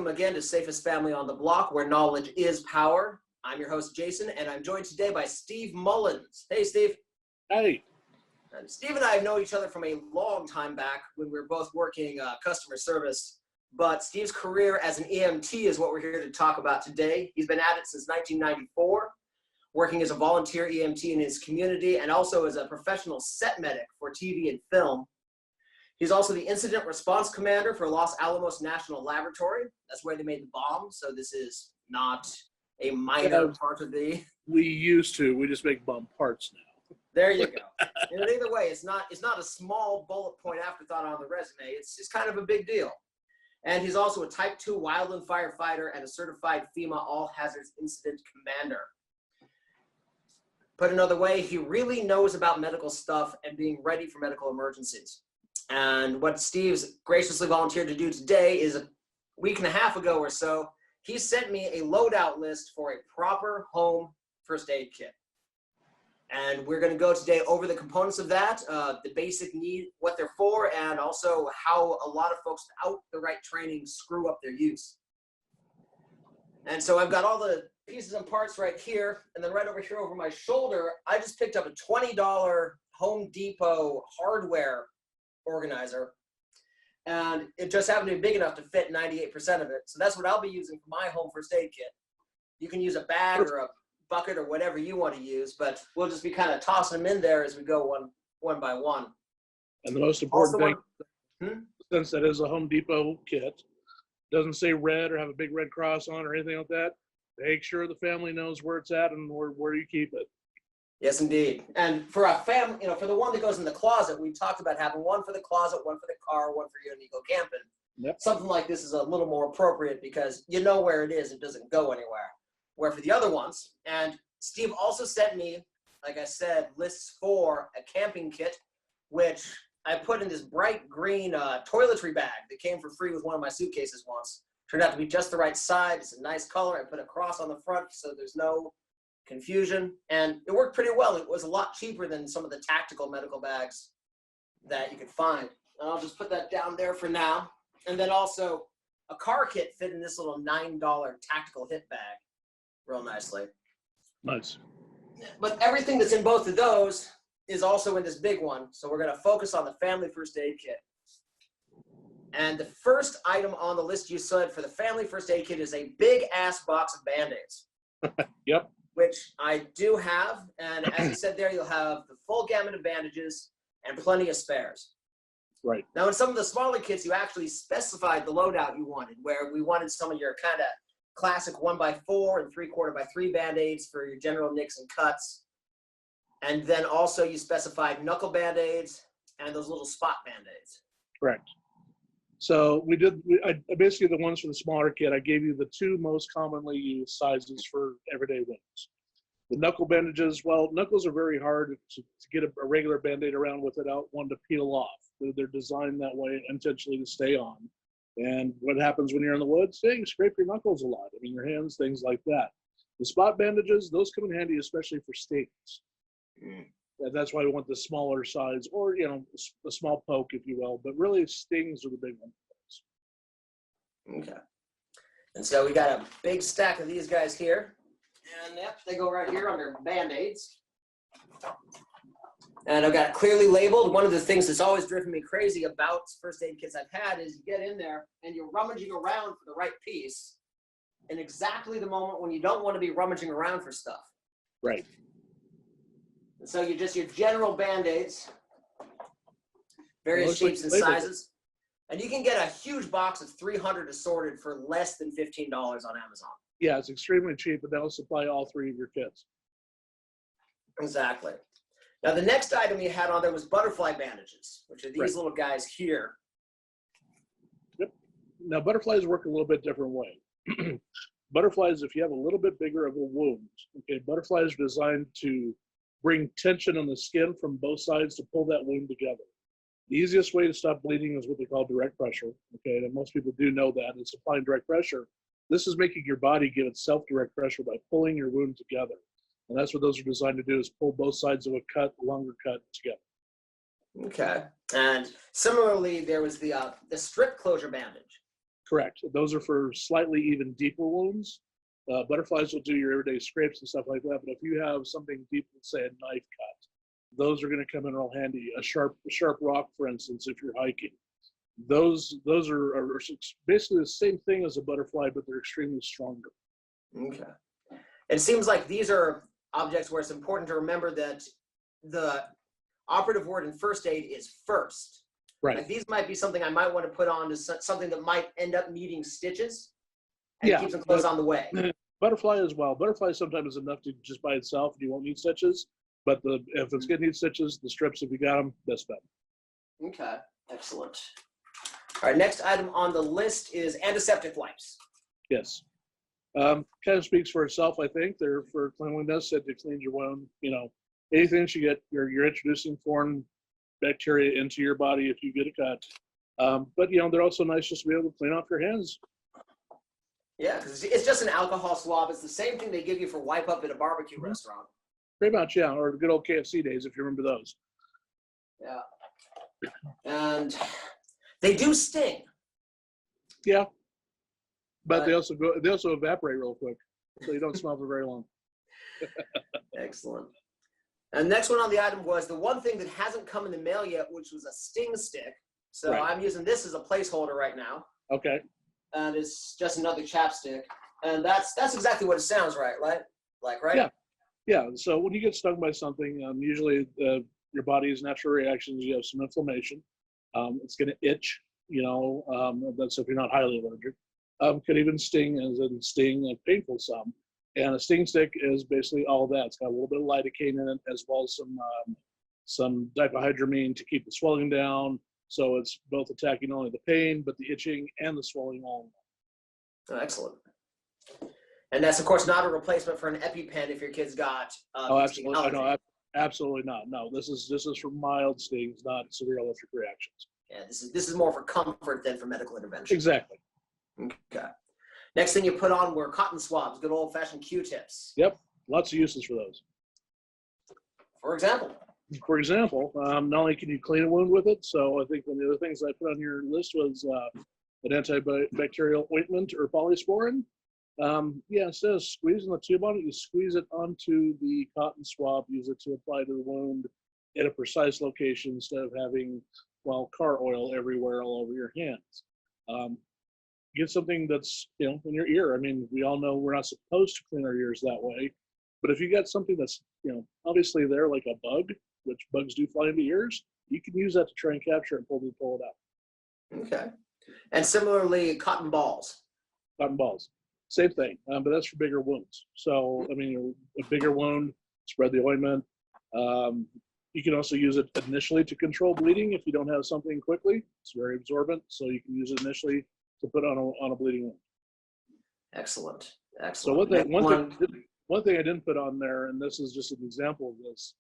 welcome again to Safest Family on the Block, where knowledge is power. I'm your host, Jason, and I'm joined today by Steve Mullins. Hey, Steve. Hey. And Steve and I have known each other from a long time back when we were both working customer service, but Steve's career as an EMT is what we're here to talk about today. He's been at it since 1994, working as a volunteer EMT in his community and also as a professional set medic for TV and film. He's also the incident response commander for Los Alamos National Laboratory. That's where they made the bomb, so this is not a minor part of the... We used to. We just make bomb parts now. There you go. And either way, it's not a small bullet point afterthought on the resume. It's just kind of a big deal. And he's also a Type 2 wildland firefighter and a certified FEMA All Hazards Incident Commander. Put another way, he really knows about medical stuff and being ready for medical emergencies. And what Steve's graciously volunteered to do today is a week and a half ago or so, he sent me a loadout list for a proper home first aid kit. And we're going to go today over the components of that, the basic need, what they're for, and also how a lot of folks without the right training screw up their use. And so I've got all the pieces and parts right here, and then right over here over my shoulder, I just picked up a $20 Home Depot hardware organizer, and it just happened to be big enough to fit 98% of it. So that's what I'll be using for my home first aid kit. You can use a bag or a bucket or whatever you want to use, but we'll just be kind of tossing them in there as we go one by one. And the most important thing, since that is a Home Depot kit, doesn't say red or have a big red cross on or anything like that, make sure the family knows where it's at and where you keep it. Yes, indeed. And for a family, for the one that goes in the closet, we talked about having one for the closet, one for the car, one for you when you go camping. Yep. Something like this is a little more appropriate because you know where it is. It doesn't go anywhere. Where for the other ones, and Steve also sent me, like I said, lists for a camping kit, which I put in this bright green toiletry bag that came for free with one of my suitcases once. Turned out to be just the right size. It's a nice color. I put a cross on the front so there's no confusion, and it worked pretty well. It was a lot cheaper than some of the tactical medical bags that you could find. And I'll just put that down there for now. And then also a car kit fit in this little $9 tactical hit bag real nicely. Nice. But everything that's in both of those is also in this big one. So we're going to focus on the family first aid kit. And the first item on the list you said for the family first aid kit is a big ass box of Band-Aids. Yep. Which I do have, and as you said there, you'll have the full gamut of bandages and plenty of spares. Right. Now, in some of the smaller kits, you actually specified the loadout you wanted, where we wanted some of your kind of classic 1x4 and 3/4x3 Band-Aids for your general nicks and cuts. And then also you specified knuckle Band-Aids and those little spot Band-Aids. Correct. So basically the ones for the smaller kit, I gave you the two most commonly used sizes for everyday wounds. The knuckle bandages, well, knuckles are very hard to get a regular Band-Aid around without one to peel off. They're designed that way intentionally to stay on. And what happens when you're in the woods? You scrape your knuckles a lot. I mean, your hands, things like that. The spot bandages, those come in handy especially for stings. And that's why we want the smaller size, or a small poke, if you will. But really, stings are the big ones. Okay. And so we got a big stack of these guys here, and yep, they go right here under Band-Aids. And I've got it clearly labeled. One of the things that's always driven me crazy about first aid kits I've had is you get in there and you're rummaging around for the right piece, in exactly the moment when you don't want to be rummaging around for stuff. Right. And so you're just your general Band-Aids, various shapes and sizes. And you can get a huge box of 300 assorted for less than $15 on Amazon. Yeah, it's extremely cheap, and that'll supply all three of your kits. Exactly. Now, the next item you had on there was butterfly bandages, which are these right. little guys here. Yep. Now, butterflies work a little bit different way. Butterflies, if you have a little bit bigger of a wound, okay, butterflies are designed to bring tension on the skin from both sides to pull that wound together. The easiest way to stop bleeding is what they call direct pressure, okay, and most people do know that. It's applying direct pressure. This is making your body give itself direct pressure by pulling your wound together. And that's what those are designed to do, is pull both sides of a longer cut together. Okay. And similarly, there was the strip closure bandage. Correct. Those are for slightly even deeper wounds. Butterflies will do your everyday scrapes and stuff like that, but if you have something deep, let's say a knife cut, those are going to come in real handy. A sharp rock, for instance, if you're hiking. Those are basically the same thing as a butterfly, but they're extremely stronger. Okay. It seems like these are objects where it's important to remember that the operative word in first aid is first. Right. Like these might be something I might want to put on to something that might end up needing stitches and Yeah, keeps them close on the way. Butterfly as well. Butterfly sometimes is enough to just by itself, and you won't need stitches. But if it's going to need stitches, the strips, if you got them, that's better. Okay, excellent. All right, next item on the list is antiseptic wipes. Yes. Kind of speaks for itself, I think. They're for cleanliness, said to clean your wound. You know, anything that you get, you're introducing foreign bacteria into your body if you get a cut. But, you know, they're also nice just to be able to clean off your hands. Yeah, because it's just an alcohol swab. It's the same thing they give you for wipe up at a barbecue restaurant. Pretty much, yeah, or the good old KFC days, if you remember those. Yeah. And they do sting. Yeah. But they also evaporate real quick, so you don't smell for very long. Excellent. And next one on the item was the one thing that hasn't come in the mail yet, which was a sting stick. So right. I'm using this as a placeholder right now. Okay. And it's just another chapstick. And that's exactly what it sounds right? Right? Yeah. Yeah. So when you get stung by something, usually your body's natural reactions, you have some inflammation. It's going to itch, you know, that's if you're not highly allergic. Could even sting, as in sting, like painful some. And a sting stick is basically all that. It's got a little bit of lidocaine in it, as well as some diphenhydramine to keep the swelling down. So it's both attacking not only the pain, but the itching and the swelling all in one. Oh, excellent. And that's, of course, not a replacement for an EpiPen if your kid's got absolutely not. No, this is for mild stings, not severe allergic reactions. Yeah, this is more for comfort than for medical intervention. Exactly. Okay. Next thing you put on were cotton swabs, good old-fashioned Q-tips. Yep, lots of uses for those. For example, not only can you clean a wound with it, so I think one of the other things I put on your list was an antibacterial ointment or polysporin. Yeah, instead of squeezing the tube on it, you squeeze it onto the cotton swab, use it to apply to the wound in a precise location instead of having, well, car oil everywhere all over your hands. Get something that's, you know, in your ear. I mean, we all know we're not supposed to clean our ears that way, but if you got something that's, you know, obviously there like a bug, which bugs do fly into ears, you can use that to try and capture it and pull it out. Okay. And similarly, cotton balls. Cotton balls, same thing, but that's for bigger wounds. So, I mean, a bigger wound, spread the ointment. You can also use it initially to control bleeding if you don't have something quickly. It's very absorbent, so you can use it initially to put on a bleeding wound. Excellent. So one thing I didn't put on there, and this is just an example of this,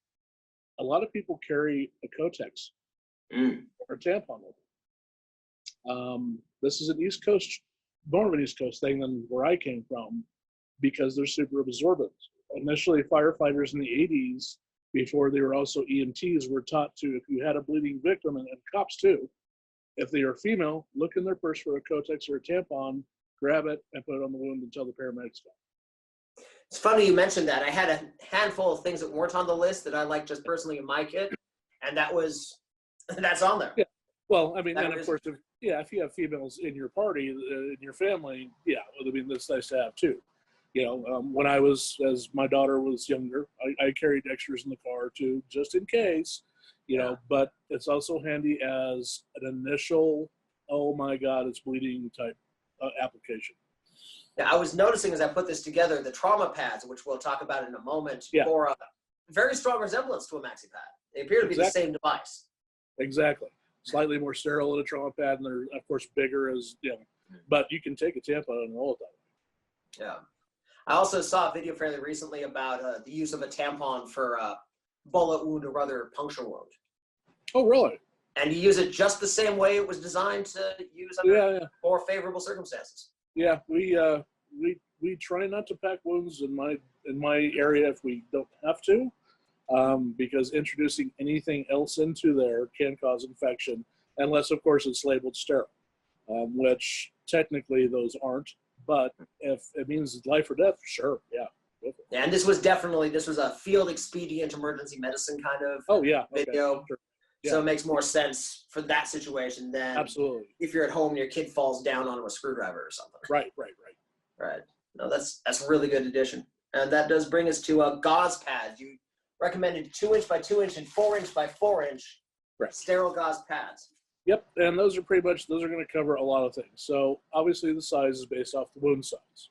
a lot of people carry a Kotex or a tampon with them. This is an East Coast, more of an East Coast thing than where I came from, because they're super absorbent. Initially, firefighters in the 80s, before they were also EMTs, were taught to, if you had a bleeding victim, and cops too, if they are female, look in their purse for a Kotex or a tampon, grab it, and put it on the wound until the paramedics come. It's funny you mentioned that. I had a handful of things that weren't on the list that I like just personally in my kit, and that's on there. Yeah. Well, I mean, that and of course, if you have females in your party, in your family, yeah, I mean, that's nice to have too. You know, when as my daughter was younger, I carried extras in the car too, just in case. You know, but it's also handy as an initial, oh my God, it's bleeding type application. Now, I was noticing as I put this together, the trauma pads, which we'll talk about in a moment, bore a very strong resemblance to a maxi pad. They appear to be the same device. Exactly. Slightly more sterile than a trauma pad, and they're, of course, bigger as, you know, but you can take a tampon and roll it that way. Yeah. I also saw a video fairly recently about the use of a tampon for bullet wound or other puncture wound. Oh, really? And you use it just the same way it was designed to use under more favorable circumstances. Yeah, we try not to pack wounds in my area if we don't have to, because introducing anything else into there can cause infection, unless of course it's labeled sterile, which technically those aren't, but if it means life or death, sure, yeah. Yeah, and this was a field expedient emergency medicine kind of video. Sure. Yeah. So it makes more sense for that situation than Absolutely. if you're at home and your kid falls down onto a screwdriver or something. Right. Right. No, that's a really good addition. And that does bring us to gauze pads. You recommended 2" by 2" and 4" by 4" sterile gauze pads. Yep, and those are going to cover a lot of things. So obviously the size is based off the wound size.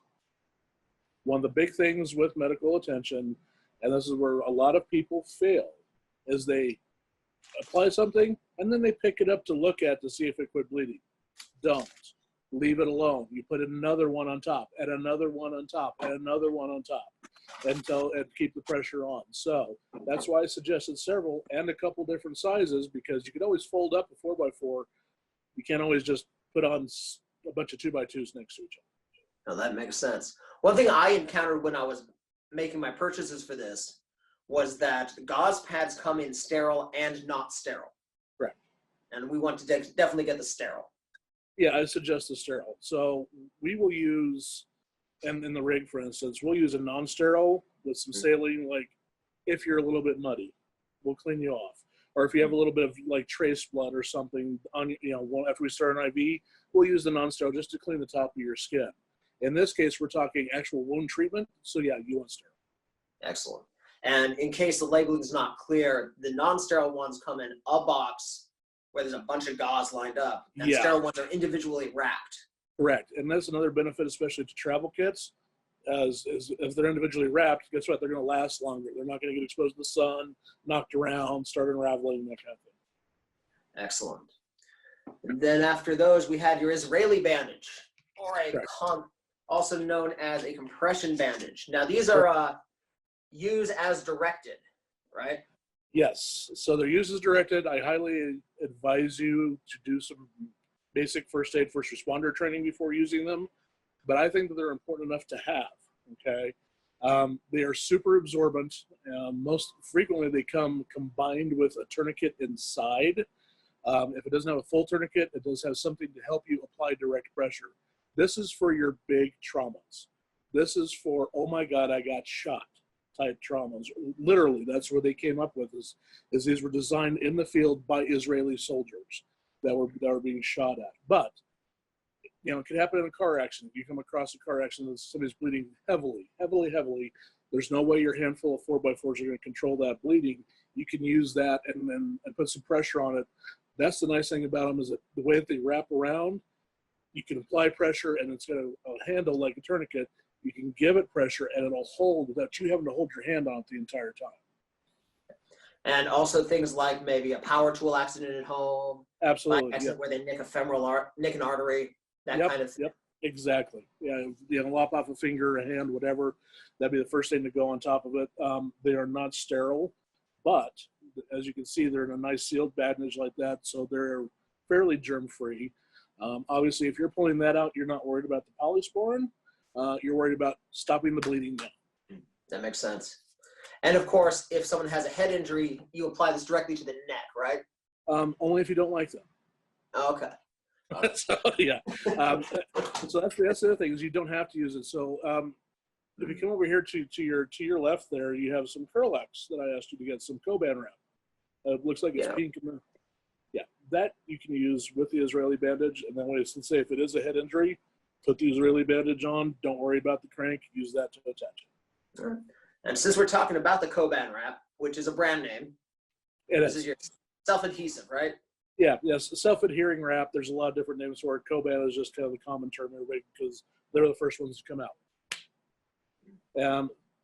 One of the big things with medical attention, and this is where a lot of people fail, is they apply something and then they pick it up to look at to see if it quit bleeding. Don't. Leave it alone. You put another one on top, and another one on top, and another one on top, and keep the pressure on. So that's why I suggested several and a couple different sizes, because you can always fold up a 4x4. You can't always just put on a bunch of 2x2s next to each other. No, that makes sense. One thing I encountered when I was making my purchases for this was that gauze pads come in sterile and not sterile. Correct. And we want to definitely get the sterile. Yeah, I suggest the sterile. So we will use, and in the rig, for instance, we'll use a non-sterile with some saline. Like if you're a little bit muddy, we'll clean you off. Or if you have a little bit of like trace blood or something on, after we start an IV, we'll use the non-sterile just to clean the top of your skin. In this case, we're talking actual wound treatment. So yeah, you want sterile. Excellent. And in case the labeling is not clear, the non-sterile ones come in a box where there's a bunch of gauze lined up, and sterile ones are individually wrapped. Correct, and that's another benefit, especially to travel kits, as if they're individually wrapped, guess what? They're going to last longer. They're not going to get exposed to the sun, knocked around, start unraveling, that kind of thing. Excellent. And then after those, we had your Israeli bandage, or also known as a compression bandage. Now these are used as directed, right? Yes, so they're used as directed. I highly advise you to do some basic first aid, first responder training before using them, but I think that they're important enough to have, okay? They are super absorbent. Most frequently, they come combined with a tourniquet inside. If it doesn't have a full tourniquet, it does have something to help you apply direct pressure. This is for your big traumas. This is for, oh my God, I got shot type traumas. Literally, that's where they came up with is these were designed in the field by Israeli soldiers that were being shot at. But it could happen in a car accident. You come across a car accident and somebody's bleeding heavily. There's no way your handful of 4x4s are going to control that bleeding. You can use that and put some pressure on it. That's the nice thing about them, is that the way that they wrap around, you can apply pressure and it's going to handle like a tourniquet. You can give it pressure and it'll hold without you having to hold your hand on it the entire time. And also things like maybe a power tool accident at home. Absolutely. Accident where they nick an artery, that kind of thing. Yep, exactly. Yeah, lop off a finger, a hand, whatever. That'd be the first thing to go on top of it. They are not sterile, but as you can see, they're in a nice sealed bandage like that, so they're fairly germ-free. Obviously, if you're pulling that out, you're not worried about the polysporin. You're worried about stopping the bleeding down. That makes sense. And of course, if someone has a head injury, you apply this directly to the neck, right? Only if you don't like them. Okay. So yeah. So that's the other thing, is you don't have to use it. So if you come over here to your left there, you have some Curlex that I asked you to get, some Coban Wrap. It looks like it's pink. Yeah, that you can use with the Israeli bandage. And then let's say if it is a head injury, put the Israeli bandage on. Don't worry about the crank. Use that to attach it. Sure. And since we're talking about the Coban Wrap, which is a brand name, this is your self-adhesive, right? Yeah, yes, self-adhering wrap. There's a lot of different names for it. Coban is just kind of the common term everybody, because they're the first ones to come out.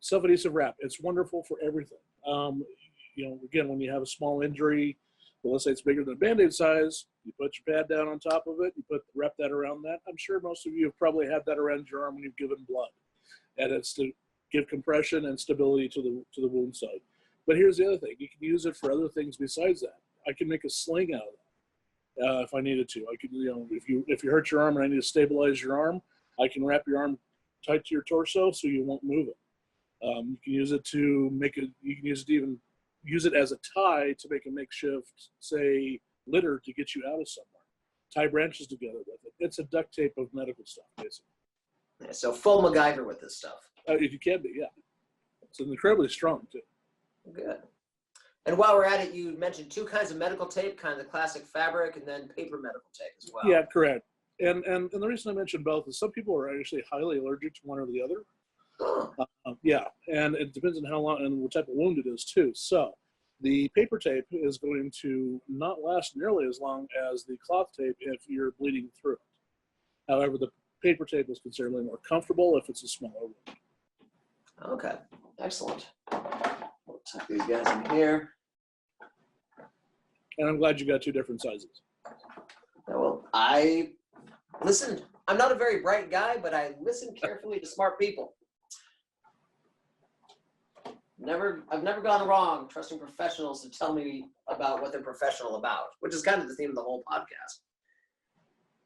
Self-adhesive wrap. It's wonderful for everything. Again, when you have a small injury, let's say it's bigger than a Band-Aid size, you put your pad down on top of it, you wrap that around that. I'm sure most of you have probably had that around your arm when you've given blood, and it's to give compression and stability to the wound site. But here's the other thing: you can use it for other things besides that. I can make a sling out of that if I needed to. I could, if you hurt your arm and I need to stabilize your arm, I can wrap your arm tight to your torso so you won't move it. You can use it to make it. You can use it to even use it as a tie to make a makeshift, say, litter to get you out of somewhere. tie branches together with it. It's a duct tape of medical stuff, basically. Yeah, so full MacGyver with this stuff. If you can be, yeah. It's incredibly strong, too. Good. And while we're at it, you mentioned two kinds of medical tape, kind of the classic fabric and then paper medical tape as well. Yeah, correct. And the reason I mentioned both is some people are actually highly allergic to one or the other. Yeah, and it depends on how long and what type of wound it is, too. So the paper tape is going to not last nearly as long as the cloth tape if you're bleeding through it. However, the paper tape is considerably more comfortable if it's a smaller wound. Okay, excellent. We'll tuck these guys in here. And I'm glad you got two different sizes. Yeah, well, I listened. I'm not a very bright guy, but I listen carefully to smart people. I've never gone wrong trusting professionals to tell me about what they're professional about, which is kind of the theme of the whole podcast.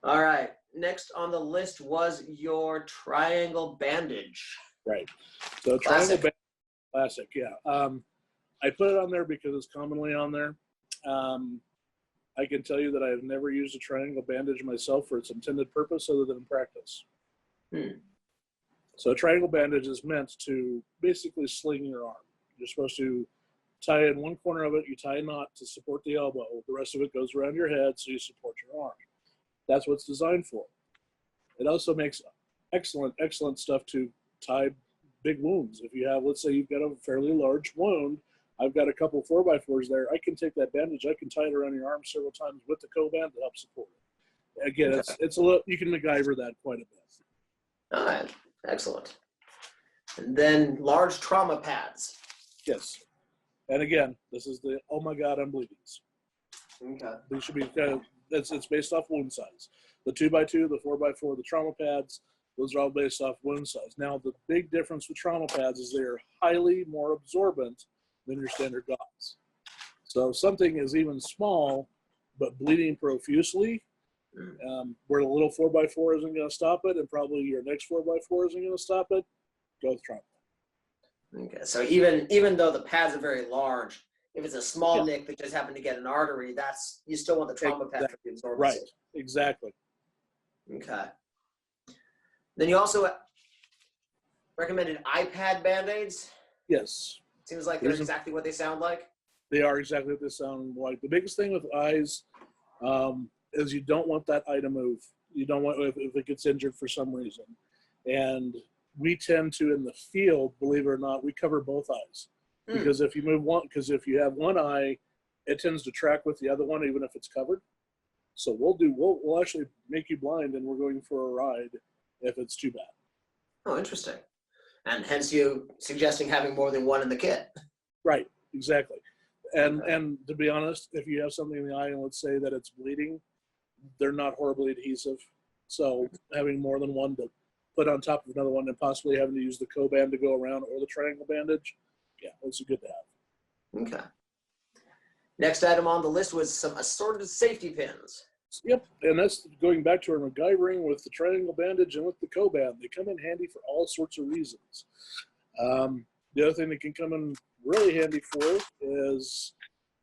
All right, next on the list was your triangle bandage. Right. So triangle bandage, classic, yeah. I put it on there because it's commonly on there. I can tell you that I have never used a triangle bandage myself for its intended purpose other than in practice. So a triangle bandage is meant to basically sling your arm. You're supposed to tie in one corner of it, you tie a knot to support the elbow. The rest of it goes around your head so you support your arm. That's what it's designed for. It also makes excellent, excellent stuff to tie big wounds. If you have, let's say you've got a fairly large wound, I've got a couple 4x4s there. I can take that bandage, I can tie it around your arm several times with the Coban to help support it. Again, Okay. it's a little, you can MacGyver that quite a bit. All right, excellent. And then large trauma pads. Yes. And again, this is the, oh my God, I'm bleeding. Okay. These should be, it's based off wound size. The 2x2, the 4x4, the trauma pads, those are all based off wound size. Now, the big difference with trauma pads is they are highly more absorbent than your standard gauze. So if something is even small, but bleeding profusely, where the little 4x4 isn't going to stop it, and probably your next 4x4 isn't going to stop it, go with trauma. Okay, so even though the pads are very large, if it's a small nick that just happened to get an artery, that's, you still want the trauma pad for the absorbency. Right, exactly. Okay. Then you also recommended iPad Band-Aids. Yes. Seems like they're exactly what they sound like. They are exactly what they sound like. The biggest thing with eyes is you don't want that eye to move. You don't want, if it gets injured for some reason. And we tend to, in the field, believe it or not, we cover both eyes. Because if you move one, because if you have one eye, it tends to track with the other one, even if it's covered. So we'll actually make you blind, and we're going for a ride if it's too bad. Oh, interesting. And hence you suggesting having more than one in the kit. Right, exactly. And Okay. and to be honest, if you have something in the eye and let's say that it's bleeding, they're not horribly adhesive. So having more than one to put on top of another one and possibly having to use the Coban to go around or the triangle bandage, yeah, those are good to have. Okay. Next item on the list was some assorted safety pins. Yep, and that's going back to our MacGyvering with the triangle bandage and with the Coban. They come in handy for all sorts of reasons. The other thing that can come in really handy for is,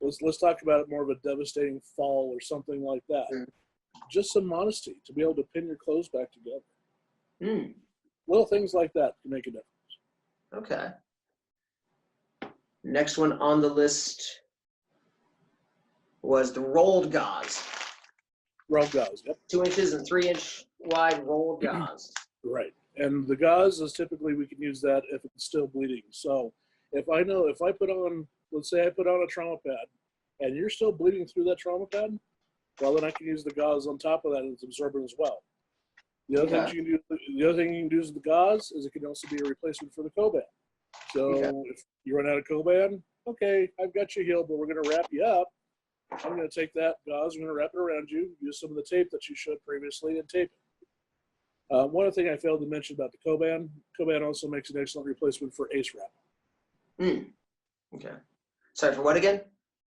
let's talk about it more of a devastating fall or something like that. Just some modesty to be able to pin your clothes back together. Little things like that can make a difference. Okay. Next one on the list was the rolled gauze. Rolled gauze, yep. 2 inches and 3 inch wide rolled gauze. Right. And the gauze is typically, we can use that if it's still bleeding. So if I put on, let's say I put on a trauma pad and you're still bleeding through that trauma pad, well, then I can use the gauze on top of that and it's absorbent as well. The other thing you can do with the gauze is it can also be a replacement for the Coban. So if you run out of Coban, okay, I've got you healed, but we're going to wrap you up. I'm going to take that gauze, I'm going to wrap it around you, use some of the tape that you showed previously, and tape it. One other thing I failed to mention about the Coban, Coban also makes an excellent replacement for ACE wrap. Okay. Sorry, for what again?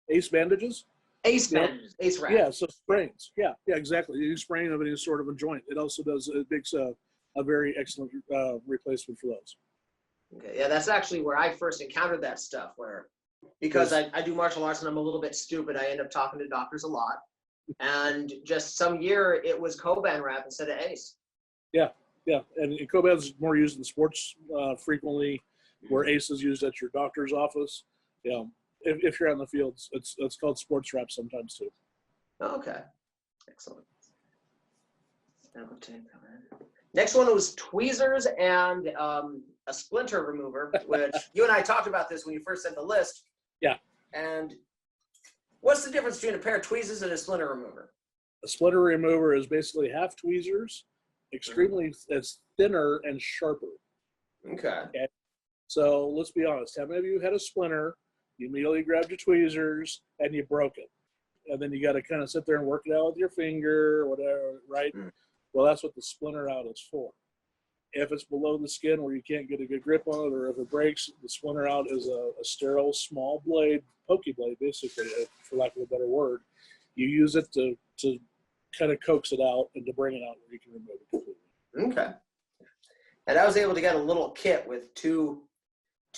ACE bandages? ACE bandages, ACE wrap. Yeah, so sprains. Yeah, exactly. You sprain of any sort of a joint. It also does, it makes a very excellent replacement for those. Okay, yeah, that's actually where I first encountered that stuff, where, because I do martial arts and I'm a little bit stupid, I end up talking to doctors a lot. And just some year it was Coban Wrap instead of Ace. Yeah, yeah. And Coban's more used in sports frequently, where Ace is used at your doctor's office. You know, if you're out in the fields, it's called sports wrap sometimes too. Okay, excellent. Next one was tweezers and a splinter remover, which you and I talked about this when you first sent the list. Yeah. And what's the difference between a pair of tweezers and a splinter remover? A splinter remover is basically half tweezers, extremely it's thinner and sharper. Okay. So let's be honest. How many of you had a splinter? You immediately grabbed your tweezers and you broke it, and then you got to kind of sit there and work it out with your finger or whatever, right? Well, that's what the splinter out is for. If it's below the skin where you can't get a good grip on it, or if it breaks, the splinter out is a sterile small blade, pokey blade, basically, for lack of a better word. You use it to kind of coax it out and to bring it out where you can remove it completely. Okay. And I was able to get a little kit with two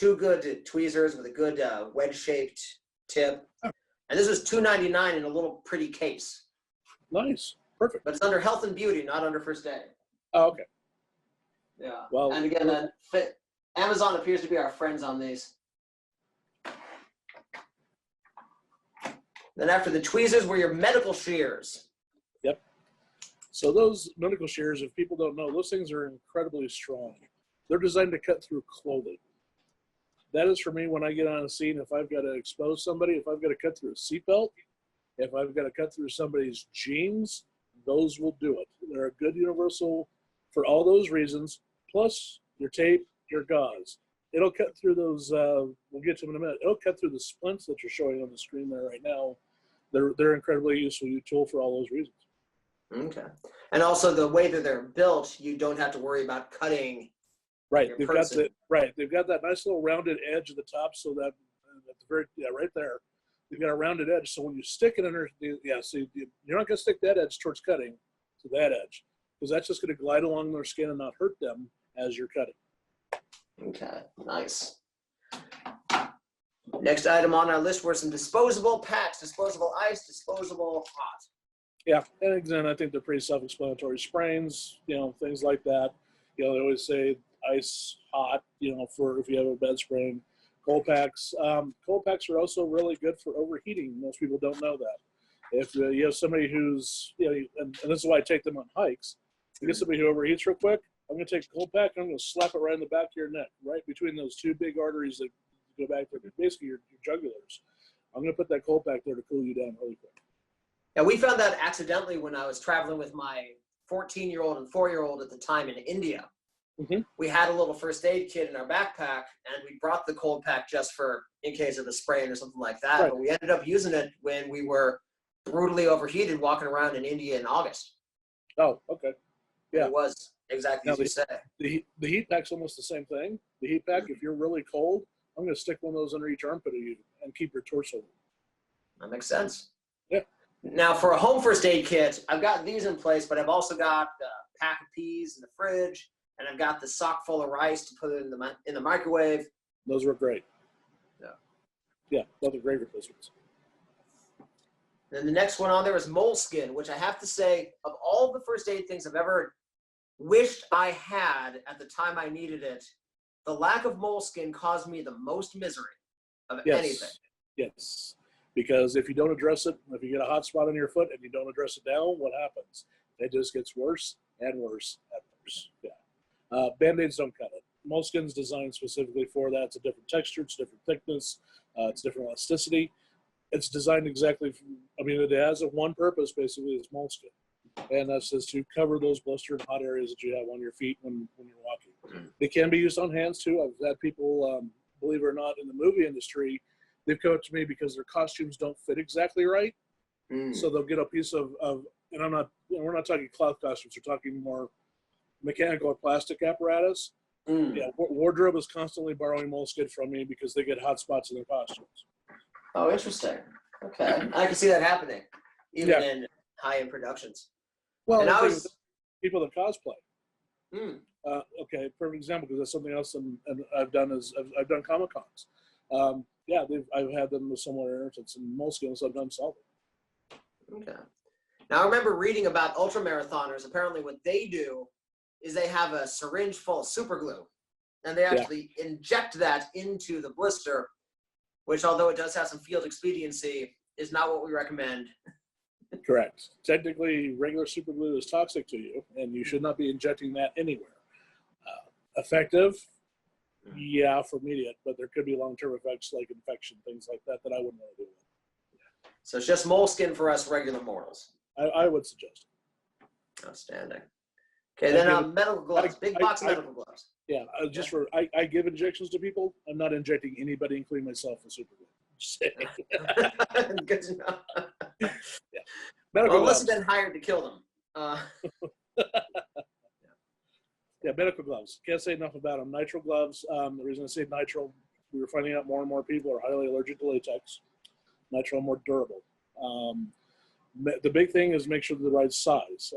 good tweezers with a good wedge-shaped tip. And this was $2.99 in a little pretty case. Nice. Perfect. But it's under health and beauty, not under first aid. Oh, okay. Yeah. Well, and again, Amazon appears to be our friends on these. Then after the tweezers were your medical shears. Yep. So those medical shears, if people don't know, those things are incredibly strong. They're designed to cut through clothing. That is for me when I get on a scene, if I've got to expose somebody, if I've got to cut through a seatbelt, if I've got to cut through somebody's jeans, those will do it. They're a good universal for all those reasons, plus your tape, your gauze. It'll cut through those, we'll get to them in a minute, it'll cut through the splints that you're showing on the screen there right now. They're incredibly useful tool for all those reasons. Okay. And also the way that they're built, you don't have to worry about cutting. Right, they've got that nice little rounded edge at the top, so that at the very right there, you've got a rounded edge. So when you stick it under, so you're not going to stick that edge towards cutting to that edge, because that's just going to glide along their skin and not hurt them as you're cutting. Okay, nice. Next item on our list were some disposable packs, disposable ice, disposable hot. Yeah, and again, I think they're pretty self-explanatory. Sprains, things like that. They always say ice, hot, for if you have a bed sprain. Cold packs. Cold packs are also really good for overheating. Most people don't know that. If you have somebody who's, and this is why I take them on hikes. If you get somebody who overheats real quick, I'm going to take a cold pack and I'm going to slap it right in the back of your neck, right between those two big arteries that go back to basically your jugulars. I'm going to put that cold pack there to cool you down really quick. Yeah, we found that accidentally when I was traveling with my 14-year-old and 4-year-old at the time in India. Mm-hmm. We had a little first aid kit in our backpack, and we brought the cold pack just for in case of a sprain or something like that. Right. But we ended up using it when we were brutally overheated walking around in India in August. Oh, okay. Yeah. It was exactly as you say. The heat pack's almost the same thing. The heat pack, if you're really cold, I'm going to stick one of those under each armpit of you and keep your torso warm. That makes sense. Yeah. Now, for a home first aid kit, I've got these in place, but I've also got a pack of peas in the fridge, and I've got the sock full of rice to put it in the microwave. Those were great. Yeah. Yeah, those are great replacements. Then the next one on there is Moleskine, which I have to say, of all the first aid things I've ever wished I had at the time I needed it, the lack of Moleskine caused me the most misery of anything. Yes. Because if you don't address it, if you get a hot spot on your foot and you don't address it down, what happens? It just gets worse and worse and worse. Yeah. Bandaids don't cut it. Moleskine's designed specifically for that. It's a different texture, it's different thickness, it's different elasticity. It's designed exactly, it has one purpose basically, it's Moleskine. And that's just to cover those blistered hot areas that you have on your feet when you're walking. They can be used on hands too. I've had people, believe it or not, in the movie industry, they've come up to me because their costumes don't fit exactly right. So they'll get a piece of and we're not talking cloth costumes, we're talking more mechanical or plastic apparatus. Yeah, wardrobe is constantly borrowing Moleskine from me because they get hot spots in their costumes. Oh, interesting. Okay. I can see that happening, even in high-end productions. Well, and I was people that cosplay. Okay, perfect example, because that's something else and I've done is I've done Comic Cons. I've had them with similar irritants, and Moleskine sometimes solve it. Okay. Now, I remember reading about ultramarathoners. Apparently what they do is they have a syringe full of super glue, and they actually inject that into the blister, which, although it does have some field expediency, is not what we recommend. Correct. Technically, regular super glue is toxic to you, and you should not be injecting that anywhere. Effective? Yeah, for immediate, but there could be long-term effects like infection, things like that, that I wouldn't want to do with. So it's just moleskin for us regular mortals. I would suggest it. Outstanding. Okay, then medical gloves. Big box of medical gloves. Yeah, I give injections to people. I'm not injecting anybody, including myself, with super glue. Just saying. Good to know. Yeah. Medical unless gloves. you've been hired to kill them. Yeah, medical gloves. Can't say enough about them. Nitrile gloves. The reason I say nitrile, we were finding out more and more people are highly allergic to latex. Nitrile more durable. The big thing is make sure they're the right size.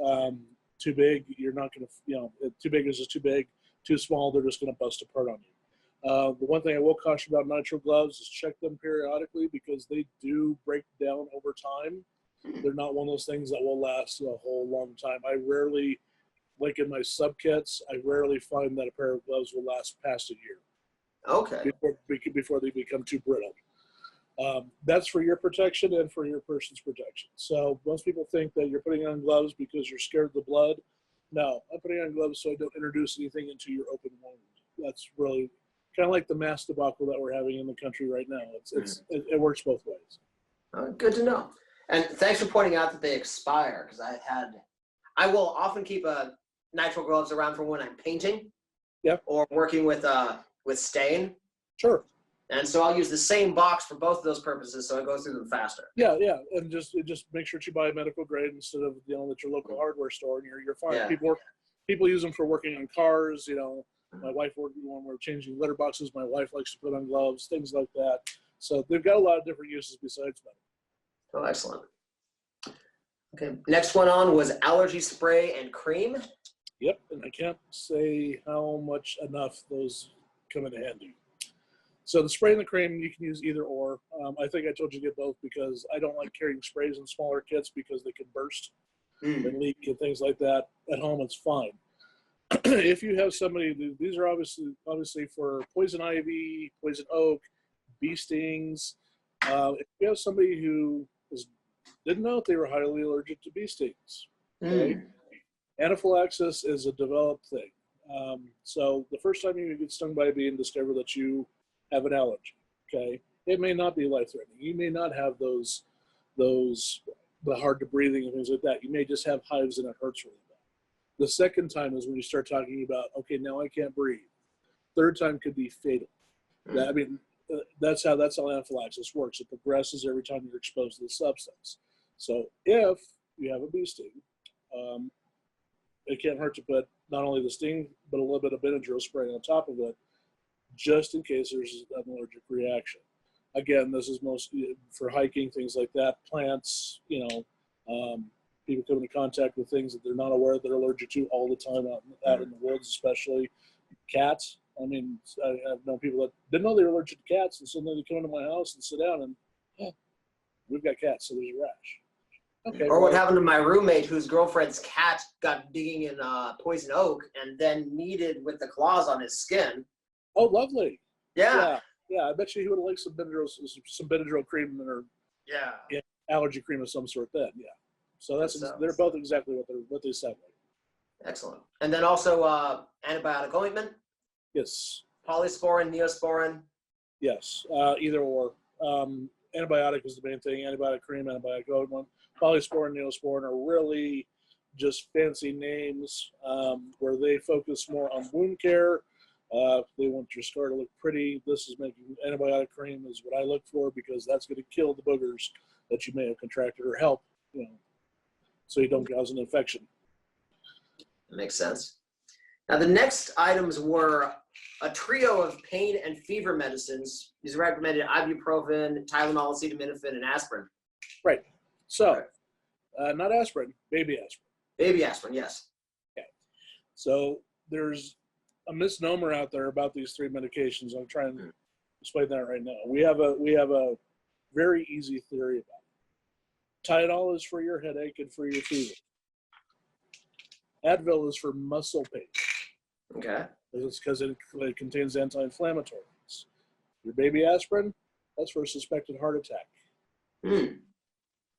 Too big, you're not going to, too big is just too big. Too small, they're just going to bust apart on you. The one thing I will caution about nitrile gloves is check them periodically because they do break down over time. They're not one of those things that will last a whole long time. I rarely, like in my sub kits, I rarely find that a pair of gloves will last past a year. Okay. Before they become too brittle. That's for your protection and for your person's protection. So most people think that you're putting on gloves because you're scared of the blood. No, I'm putting on gloves so I don't introduce anything into your open wound. That's really kind of like the mass debacle that we're having in the country right now. It works both ways. Good to know. And thanks for pointing out that they expire, because I will often keep nitrile gloves around for when I'm painting. Yeah. Or working with stain. Sure. And so I'll use the same box for both of those purposes, so I go through them faster. Yeah, and just make sure you buy medical grade instead of at your local hardware store, and you're fine. Yeah. People use them for working on cars. My wife when we're changing litter boxes, my wife likes to put on gloves, things like that. So they've got a lot of different uses besides medical. Oh, excellent. Okay, next one on was allergy spray and cream. Yep, and I can't say how much enough those come in handy. So the spray and the cream, you can use either or. I think I told you to get both because I don't like carrying sprays in smaller kits because they can burst and leak and things like that. At home, it's fine. If you have somebody, these are obviously for poison ivy, poison oak, bee stings. If you have somebody who didn't know if they were highly allergic to bee stings, okay? Anaphylaxis is a developed thing. So the first time you get stung by a bee and discover that you have an allergy, okay, it may not be life-threatening. You may not have the hard to breathing and things like that. You may just have hives and it hurts really bad. The second time is when you start talking about, okay, now I can't breathe. Third time could be fatal. That's how anaphylaxis works. It progresses every time you're exposed to the substance. So if you have a bee sting, it can't hurt to put not only the sting, but a little bit of Benadryl spray on top of it, just in case there's an allergic reaction. Again, this is mostly for hiking, things like that, plants, people come into contact with things that they're not aware they're allergic to all the time out in the woods, especially cats. I mean, I've known people that didn't know they were allergic to cats, and so then they come into my house and sit down and, we've got cats, so there's a rash. Okay. Or what happened to my roommate whose girlfriend's cat got digging in poison oak and then kneaded with the claws on his skin. Oh, lovely. Yeah. Yeah, I bet you he would have liked some Benadryl cream or allergy cream of some sort then. Yeah. So they're both exactly what they sound like. Excellent. And then also antibiotic ointment. Yes. Polysporin, Neosporin. Yes. Either or. Antibiotic is the main thing. Antibiotic cream, antibiotic ointment. Polysporin, Neosporin are really just fancy names where they focus more on wound care. They want your scar to look pretty. This is making antibiotic cream is what I look for because that's going to kill the boogers that you may have contracted or help, so you don't cause an infection. That makes sense. Now the next items were a trio of pain and fever medicines. These recommended ibuprofen, Tylenol, acetaminophen, and aspirin. Right. So, not aspirin, baby aspirin. Baby aspirin, yes. Okay. So there's a misnomer out there about these three medications. I'm trying to explain that right now. We have a very easy theory about Tylenol is for your headache and for your fever. Advil is for muscle pain. Okay. It's because it contains anti-inflammatories. Your baby aspirin, that's for a suspected heart attack. Hmm.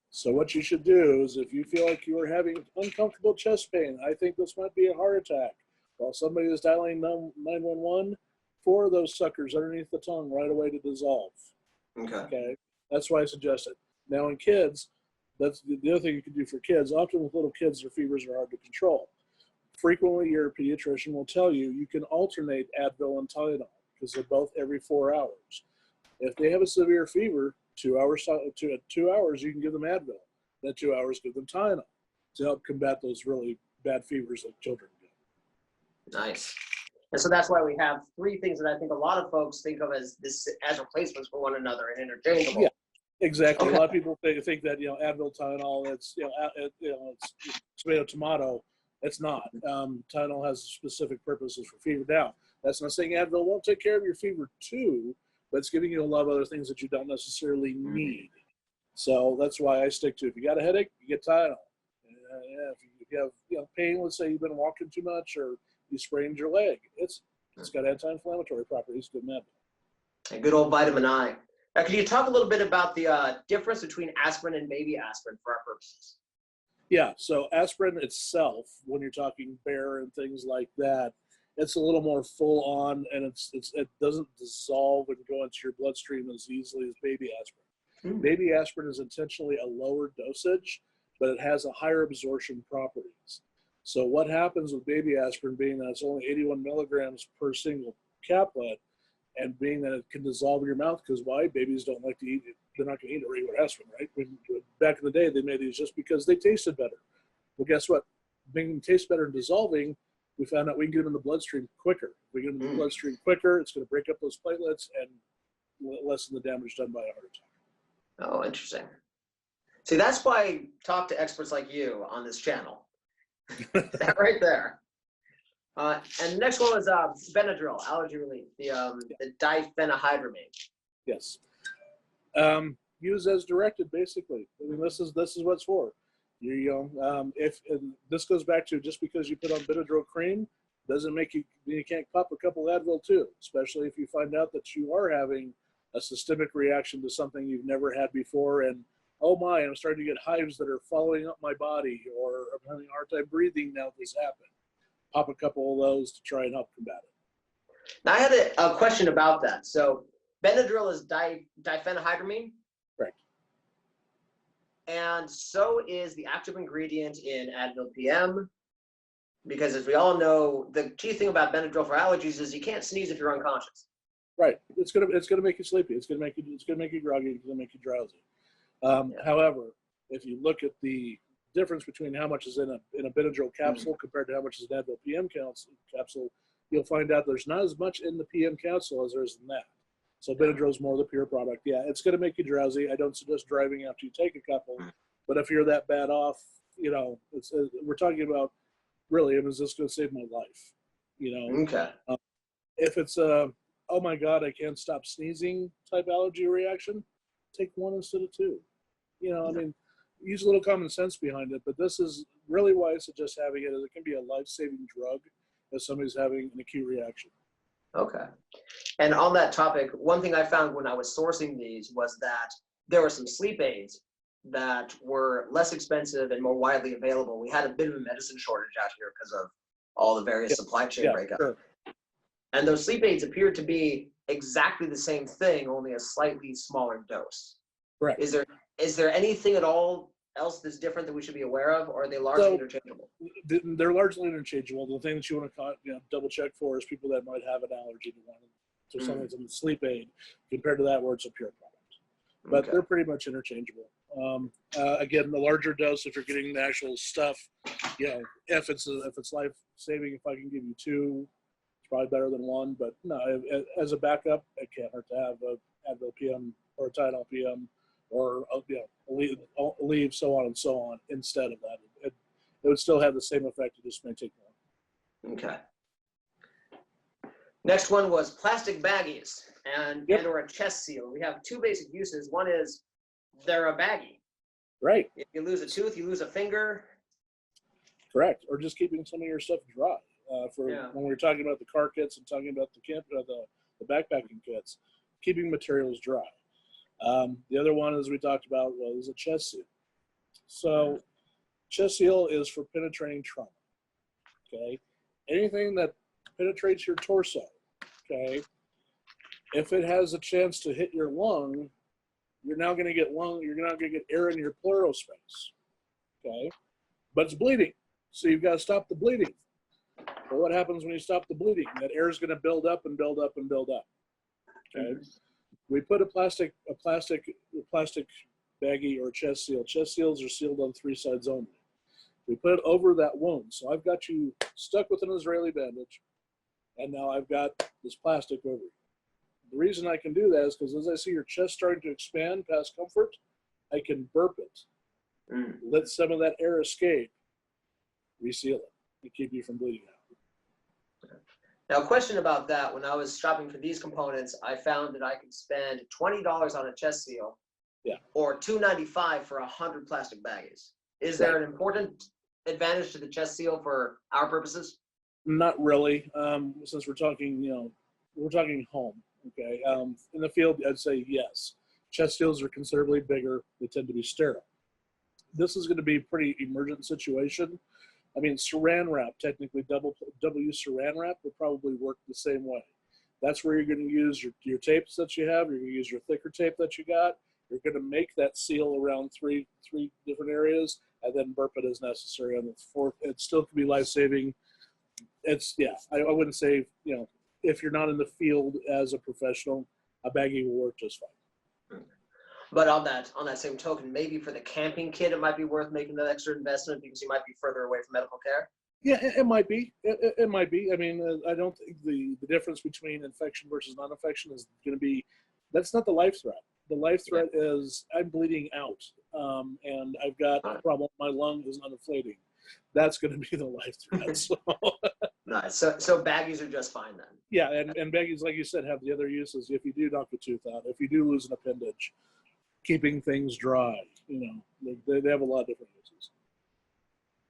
So what you should do is if you feel like you are having uncomfortable chest pain, I think this might be a heart attack, while somebody is dialing 911, 4 of those suckers underneath the tongue right away to dissolve. Okay. That's why I suggest it. Now in kids, that's the other thing you can do for kids. Often with little kids, their fevers are hard to control. Frequently, your pediatrician will tell you you can alternate Advil and Tylenol because they're both every 4 hours. If they have a severe fever, 2 hours, 2 hours, you can give them Advil. Then 2 hours, give them Tylenol to help combat those really bad fevers that children get. Nice. And so that's why we have 3 things that I think a lot of folks think of as replacements for one another and interchangeable. Yeah, exactly. Okay. A lot of people think that Advil, Tylenol, it's it's tomato, tomato. It's not. Tylenol has specific purposes for fever. Now, that's not saying Advil won't take care of your fever too, but it's giving you a lot of other things that you don't necessarily need. So that's why I stick to, if you got a headache, you get Tylenol. If you have pain, let's say you've been walking too much or you sprained your leg, it's got anti-inflammatory properties. Good med. And good old vitamin I. Now, could you talk a little bit about the difference between aspirin and baby aspirin for our purposes? Yeah, so aspirin itself, when you're talking Bayer and things like that, it's a little more full on, and it doesn't dissolve and go into your bloodstream as easily as baby aspirin. Baby aspirin is intentionally a lower dosage, but it has a higher absorption properties. So what happens with baby aspirin, being that it's only 81 milligrams per single caplet, and being that it can dissolve in your mouth, because why? Babies don't like to eat it. They're not going to eat a regular aspirin, right? Back in the day, they made these just because they tasted better. Well, guess what? Making them taste better and dissolving, we found out we can get them in the bloodstream quicker. If we get them in the bloodstream quicker, it's going to break up those platelets and lessen the damage done by a heart attack. Oh, interesting. See, that's why I talk to experts like you on this channel. That right there. And the next one was Benadryl, allergy relief, the diphenhydramine. Yes. Use as directed, basically. I mean, this is what it's for. If this goes back to, just because you put on Benadryl cream doesn't make you can't pop a couple Advil too, especially if you find out that you are having a systemic reaction to something you've never had before, and oh my, I'm starting to get hives that are following up my body, or I'm having a hard time breathing now that this happened. Pop a couple of those to try and help combat it. Now, I had a question about that. So Benadryl is diphenhydramine? Correct. And so is the active ingredient in Advil PM, because as we all know, the key thing about Benadryl for allergies is you can't sneeze if you're unconscious. Right. It's gonna make you sleepy. It's gonna make you groggy. It's gonna make you drowsy. However, if you look at the difference between how much is in a Benadryl capsule compared to how much is in Advil PM capsule, you'll find out there's not as much in the PM capsule as there is in that. So Benadryl is more the pure product. Yeah, it's going to make you drowsy. I don't suggest driving after you take a couple, but if you're that bad off, we're talking about, really, is this going to save my life? Okay. If it's a, oh my God, I can't stop sneezing type allergy reaction, take 1 instead of 2. I mean, use a little common sense behind it, but this is really why I suggest having it, as it can be a life-saving drug if somebody's having an acute reaction. Okay. And on that topic, one thing I found when I was sourcing these was that there were some sleep aids that were less expensive and more widely available. We had a bit of a medicine shortage out here because of all the various supply chain breakup. Sure. And those sleep aids appeared to be exactly the same thing, only a slightly smaller dose. Correct. Is there anything at all else that's different that we should be aware of, or are they largely interchangeable? They're largely interchangeable. The thing that you want to double check for is people that might have an allergy to something that's a sleep aid, compared to that where it's a pure product. But they're pretty much interchangeable. Again, the larger dose, if you're getting the actual stuff, if it's life saving, if I can give you 2, it's probably better than 1. But no, as a backup, it can't hurt to have a Advil PM or a Tylenol PM, or leave, so on and so on, instead of that. It would still have the same effect. It just may take more. Okay. Next one was plastic baggies and or a chest seal. We have 2 basic uses. One is they're a baggie. Right. If you lose a tooth, you lose a finger. Correct. Or just keeping some of your stuff dry. When we're talking about the car kits and talking about the backpacking kits, keeping materials dry. The other one, as we talked about, was a chest seal. So chest seal is for penetrating trauma. Okay. Anything that penetrates your torso. Okay. If it has a chance to hit your lung, you're now going to get air in your pleural space. Okay. But it's bleeding. So you've got to stop the bleeding. But what happens when you stop the bleeding? That air is going to build up and build up and build up. Okay. We put a plastic baggie or chest seal. Chest seals are sealed on 3 sides only. We put it over that wound. So I've got you stuck with an Israeli bandage, and now I've got this plastic over you. The reason I can do that is because as I see your chest starting to expand past comfort, I can burp it, let some of that air escape, reseal it, and keep you from bleeding out. Now, a question about that. When I was shopping for these components, I found that I could spend $20 on a chest seal, or $2.95 for 100 plastic baggies. Is there an important advantage to the chest seal for our purposes? Not really, since we're talking, we're talking home. Okay, in the field, I'd say yes. Chest seals are considerably bigger. They tend to be sterile. This is going to be a pretty emergent situation. I mean, saran wrap, technically double use saran wrap would probably work the same way. That's where you're going to use your tapes that you have. You're going to use your thicker tape that you got. You're going to make that seal around three different areas, and then burp it as necessary on the fourth. It still could be life-saving. I wouldn't say, if you're not in the field as a professional, a baggie will work just fine. But on that same token, maybe for the camping kit, it might be worth making that extra investment because you might be further away from medical care. Yeah, it might be. It might be. I mean, I don't think the difference between infection versus non-infection is going to be, that's not the life threat. The life threat is I'm bleeding out, and I've got a problem. My lung is not inflating. That's going to be the life threat. So. Nice. So baggies are just fine then. Yeah, and baggies, like you said, have the other uses. If you do knock a tooth out, if you do lose an appendage, keeping things dry, they have a lot of different uses.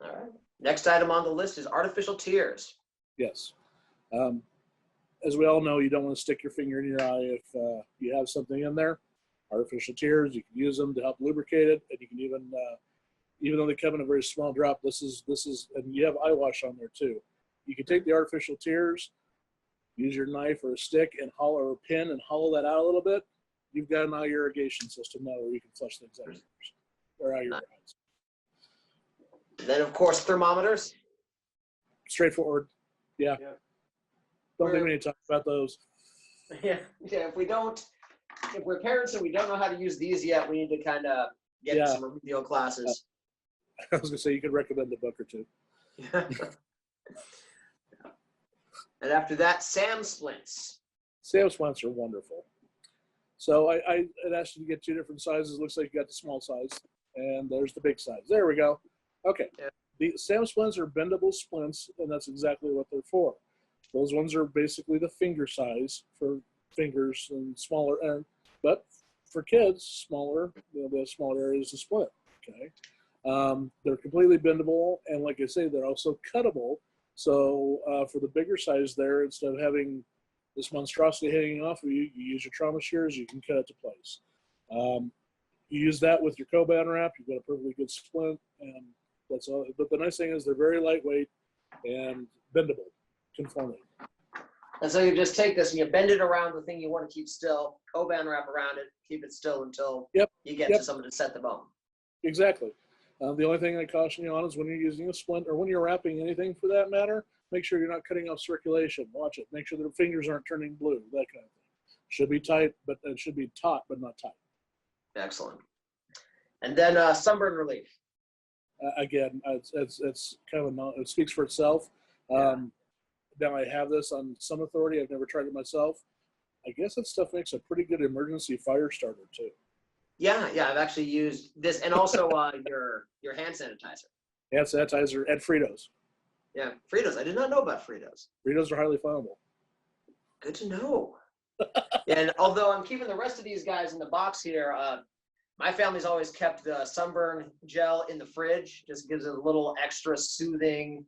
All right. Next item on the list is artificial tears. Yes. As we all know, you don't want to stick your finger in your eye if you have something in there. Artificial tears, you can use them to help lubricate it, and you can even though they come in a very small drop, this is, and you have eye wash on there too. You can take the artificial tears, use your knife or a stick and or a pin and hollow that out a little bit. You've got an eye irrigation system now where you can flush things out or out your eyes. Then, of course, thermometers. Straightforward. Yeah. Don't think we need to talk about those. Yeah. If we're parents and we don't know how to use these yet, we need to kind of get some remedial classes. I was going to say, you could recommend a book or two. And after that, SAM splints. SAM splints are wonderful. So I had asked you to get 2 different sizes. Looks like you got the small size, and there's the big size. There we go. Okay. Yeah. The SAM splints are bendable splints, and that's exactly what they're for. Those ones are basically the finger size for fingers and smaller, but for kids, smaller, the smaller area is a splint. Okay. They're completely bendable, and like I say, they're also cuttable. So for the bigger size there, instead of having this monstrosity hanging off of you, you use your trauma shears, you can cut it to place. You use that with your Coban Wrap, you've got a perfectly good splint, and that's all. But the nice thing is they're very lightweight and bendable, conforming. And so you just take this and you bend it around the thing you want to keep still, Coban Wrap around it, keep it still until you get to someone to set the bone. Exactly. The only thing I caution you on is when you're using a splint or when you're wrapping anything for that matter, make sure you're not cutting off circulation. Watch it. Make sure the fingers aren't turning blue, that kind of thing. Should be tight, but it should be taut, but not tight. Excellent. And then sunburn relief. Again, it's kind of it speaks for itself. Now I have this on some authority. I've never tried it myself. I guess that stuff makes a pretty good emergency fire starter too. Yeah, I've actually used this, and also your hand sanitizer. Hand sanitizer and Fritos. Yeah, Fritos. I did not know about Fritos. Fritos are highly flammable. Good to know. And although I'm keeping the rest of these guys in the box here, My family's always kept the sunburn gel in the fridge. Just gives it a little extra soothing.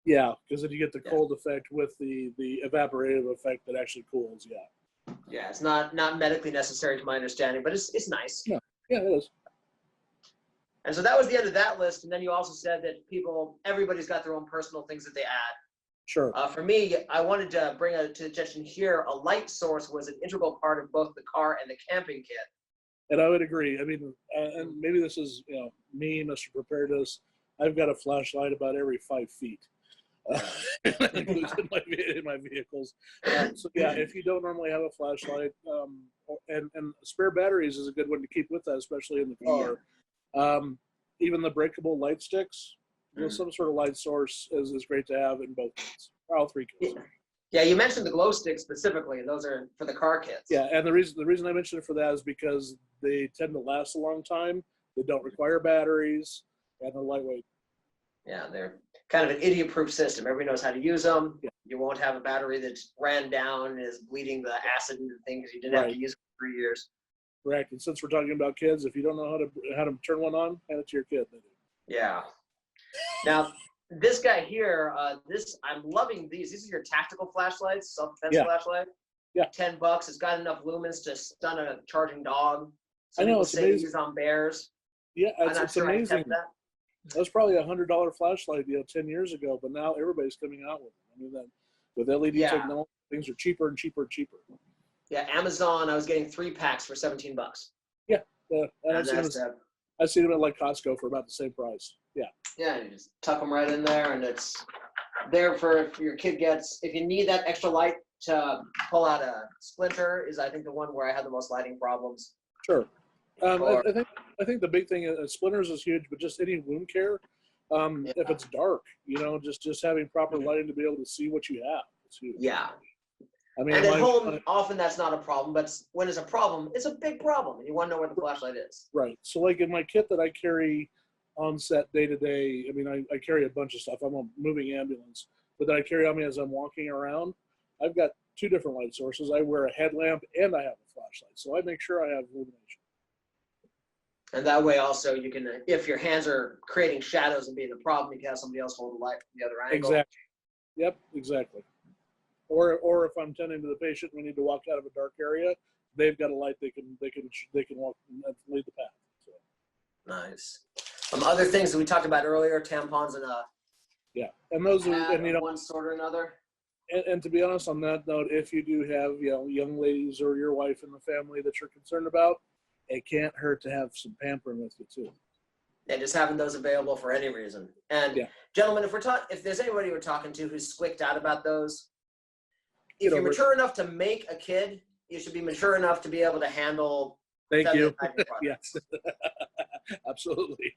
Yeah, because then you get the cold effect with the evaporative effect that actually cools. Yeah. Yeah, it's not medically necessary to my understanding, but it's nice. Yeah, yeah, it is. And so that was the end of that list. And then you also said that everybody's got their own personal things that they add. Sure. For me, I wanted to bring to attention here, a light source was an integral part of both the car and the camping kit. And I would agree. I mean, and maybe this is, me, Mr. Preparedness. I've got a flashlight about every 5 feet. That includes in my vehicles. So yeah, if you don't normally have a flashlight, and spare batteries is a good one to keep with that, especially in the car. Yeah. Even the breakable light sticks, some sort of light source is great to have in both kits, or all 3 kits. Yeah, you mentioned the glow sticks specifically, and those are for the car kits. Yeah, and the reason I mentioned it for that is because they tend to last a long time. They don't require batteries, and they're lightweight. Yeah, they're kind of an idiot-proof system. Everybody knows how to use them. Yeah. You won't have a battery that's ran down and is bleeding the acid into things you didn't have to use for 3 years. Correct. And since we're talking about kids, if you don't know how to turn one on, hand it to your kid. Yeah. Now, this guy here, I'm loving these. These are your tactical flashlights, self-defense flashlight. Yeah. $10. It's got enough lumens to stun a charging dog. I know, it's amazing. Use on bears. Yeah, it's amazing. That was probably $100 flashlight, 10 years ago, but now everybody's coming out with them. I mean, with LED technology, things are cheaper and cheaper and cheaper. Yeah, Amazon, I was getting 3 packs for $17. Yeah, and I've seen them at like Costco for about the same price. Yeah. Yeah, you just tuck them right in there, and it's there for if your kid if you need that extra light to pull out a splinter, is I think the one where I had the most lighting problems. Sure. I think the big thing is splinters is huge, but just any wound care, if it's dark, just having proper lighting to be able to see what you have. It's huge. Yeah. I mean, and at home, often that's not a problem, but when it's a problem, it's a big problem, and you want to know where the flashlight is. Right. So, like in my kit that I carry on set day to day, I mean, I carry a bunch of stuff. I'm a moving ambulance, but that I carry on me as I'm walking around. I've got 2 different light sources. I wear a headlamp and I have a flashlight, so I make sure I have illumination. And that way, also, you can, if your hands are creating shadows and being a problem, you can have somebody else hold the light from the other angle. Exactly. Yep. Exactly. Or if I'm tending to the patient, we need to walk out of a dark area. They've got a light they can walk and lead the path. So. Nice. Other things that we talked about earlier, tampons and and those are one sort or another. And to be honest, on that note, if you do have young ladies or your wife in the family that you're concerned about, it can't hurt to have some pampering with you too. And just having those available for any reason. And gentlemen, if there's anybody we're talking to who's squicked out about those. If you're mature enough to make a kid, you should be mature enough to be able to handle. Thank you. Yes, absolutely.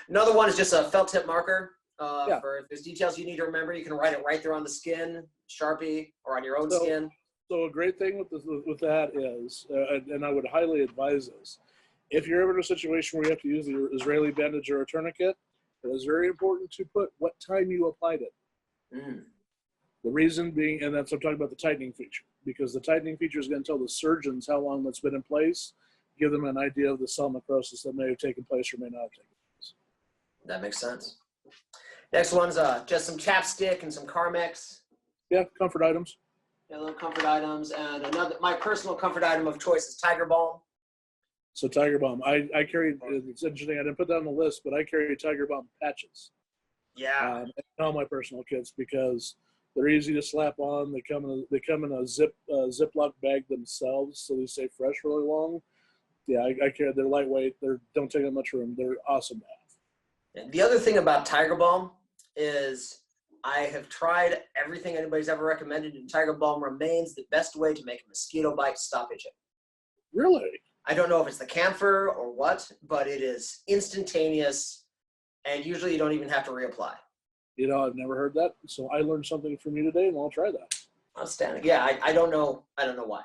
Another one is just a felt tip marker. For if there's details you need to remember, you can write it right there on the skin, Sharpie, or on your own skin. So a great thing with that is, and I would highly advise this, if you're ever in a situation where you have to use the Israeli bandage or a tourniquet, it is very important to put what time you applied it. The reason being, and that's I'm talking about the tightening feature, because the tightening feature is going to tell the surgeons how long that's been in place, give them an idea of the cell necrosis that may have taken place or may not have taken place. That makes sense. Next one's just some chapstick and some Carmex. Yeah, comfort items. Yeah, little comfort items, and my personal comfort item of choice is Tiger Balm. So Tiger Balm, I carry. It's interesting. I didn't put that on the list, but I carry Tiger Balm patches. Yeah. In all my personal kits because they're easy to slap on. They come in a Ziploc bag themselves, so they stay fresh really long. Yeah, I carry. They're lightweight. They don't take that much room. They're awesome to have. And the other thing about Tiger Balm is I have tried everything anybody's ever recommended, and Tiger Balm remains the best way to make a mosquito bite stop itching. Really? I don't know if it's the camphor or what, but it is instantaneous, and usually you don't even have to reapply. I've never heard that, so I learned something from you today, and I'll try that. Outstanding. Yeah, I don't know. I don't know why.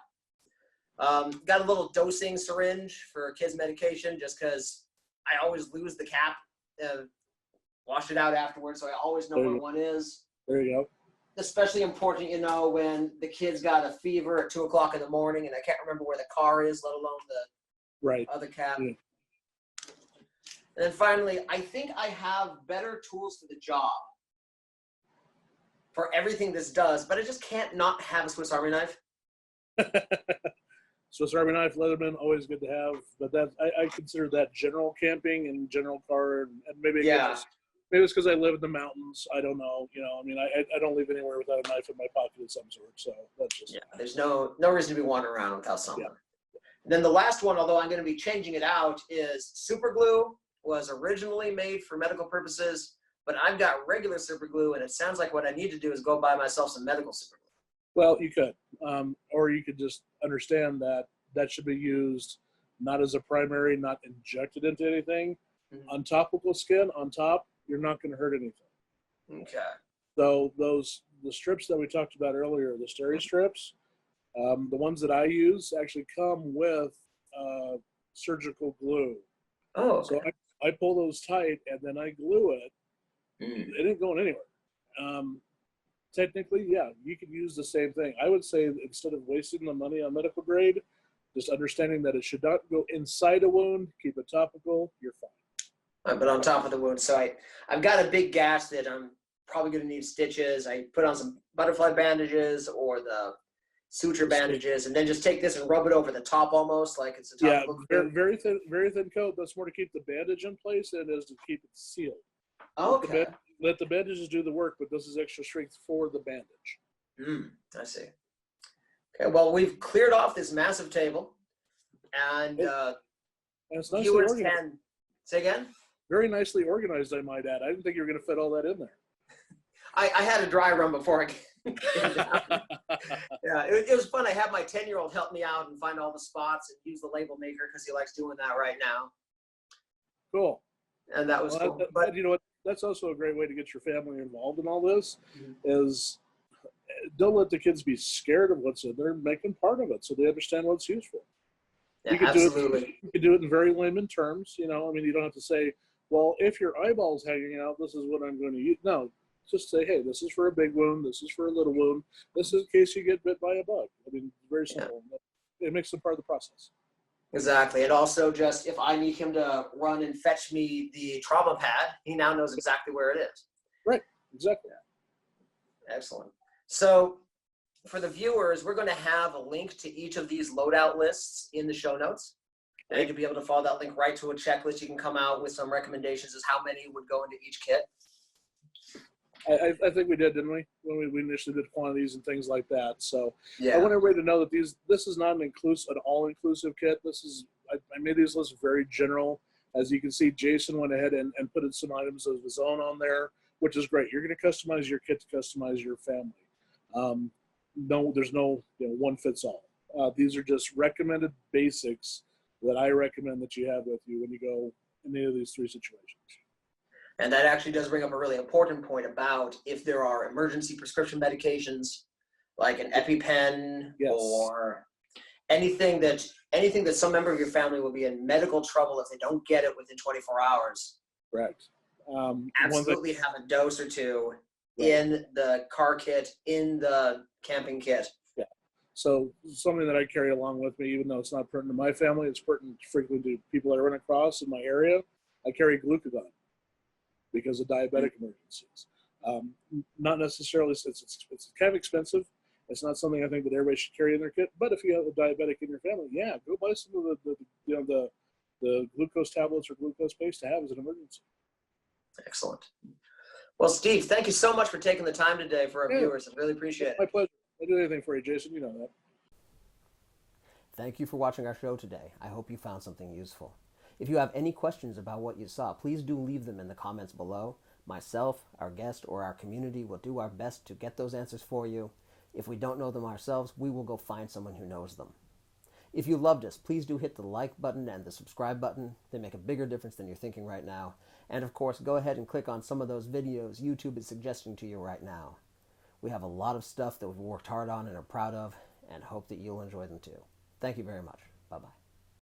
Got a little dosing syringe for kids' medication, just because I always lose the cap. Wash it out afterwards, so I always know where one is. There you go. Especially important, when the kid's got a fever at 2 o'clock in the morning, and I can't remember where the car is, let alone Right. Other cap. Yeah. And then finally, I think I have better tools for the job for everything this does, but I just can't not have a Swiss Army knife. Swiss Army knife, Leatherman, always good to have. But that I consider that general camping and general car, and maybe maybe it's because I live in the mountains. I don't know. I mean, I don't leave anywhere without a knife in my pocket of some sort. So that's just There's no reason to be wandering around without something. Yeah. And then the last one, although I'm going to be changing it out, is super glue. Was originally made for medical purposes, but I've got regular super glue, and it sounds like what I need to do is go buy myself some medical super glue. Well, you could, or you could just understand that should be used not as a primary, not injected into anything. Mm-hmm. On topical skin, on top, you're not going to hurt anything. Okay. So the strips that we talked about earlier, the steri strips, the ones that I use actually come with surgical glue. Oh. Okay. So I pull those tight and then I glue it. It ain't going anywhere. Technically, yeah, you could use the same thing. I would say instead of wasting the money on medical grade, just understanding that it should not go inside a wound, keep it topical, you're fine. But on top of the wound. So I've got a big gash that I'm probably going to need stitches. I put on some butterfly bandages or the suture bandages, and then just take this and rub it over the top almost like it's a topical. Yeah, very thin coat. That's more to keep the bandage in place than it is to keep it sealed. Okay. Let the bandages do the work, but this is extra strength for the bandage. I see. Okay, well, we've cleared off this massive table, and it's nicely viewers organized. can say again. Very nicely organized, I might add. I didn't think you were going to fit all that in there. I had a dry run before I came down. Yeah, it was fun. I had my 10-year-old help me out and find all the spots and use the label maker because he likes doing that right now. Cool. And that was cool. But you know what? That's also a great way to get your family involved in all this. Is don't let the kids be scared of what's in there. Make them part of it so they understand what it's used for. Yeah, you can absolutely. You can do it in very layman terms. I mean, you don't have to say, well, if your eyeball's hanging out, this is what I'm going to use. No, just say, hey, this is for a big wound. This is for a little wound. This is in case you get bit by a bug. I mean, very simple. Yeah. It makes them part of the process. Exactly. And also just if I need him to run and fetch me the trauma pad, he now knows exactly where it is. Right. Exactly. Excellent. So for the viewers, we're going to have a link to each of these loadout lists in the show notes. And you'll be able to follow that link right to a checklist. You can come out with some recommendations as how many would go into each kit. I think we did, didn't we? When we initially did quantities and things like that. So yeah. I want everybody to know that this is not an all-inclusive kit. I made these lists very general. As you can see, Jason went ahead and put in some items of his own on there, which is great. You're going to customize your kit to customize your family. No, there's no one fits all. These are just recommended basics that I recommend that you have with you when you go in any of these three situations. And that actually does bring up a really important point about if there are emergency prescription medications, like an EpiPen, yes, or anything that some member of your family will be in medical trouble if they don't get it within 24 hours. Correct. Absolutely have a dose or two in the car kit, in the camping kit. Yeah. So something that I carry along with me, even though it's not pertinent to my family, it's pertinent frequently to people I run across in my area. I carry glucagon because of diabetic emergencies. Not necessarily, it's kind of expensive. It's not something I think that everybody should carry in their kit. But if you have a diabetic in your family, yeah, go buy some of the glucose tablets or glucose paste to have as an emergency. Excellent. Well, Steve, thank you so much for taking the time today for our viewers. I really appreciate it. My pleasure. I'll do anything for you, Jason. You know that. Thank you for watching our show today. I hope you found something useful. If you have any questions about what you saw, please do leave them in the comments below. Myself, our guest, or our community will do our best to get those answers for you. If we don't know them ourselves, we will go find someone who knows them. If you loved us, please do hit the like button and the subscribe button. They make a bigger difference than you're thinking right now. And of course, go ahead and click on some of those videos YouTube is suggesting to you right now. We have a lot of stuff that we've worked hard on and are proud of, and hope that you'll enjoy them too. Thank you very much. Bye-bye.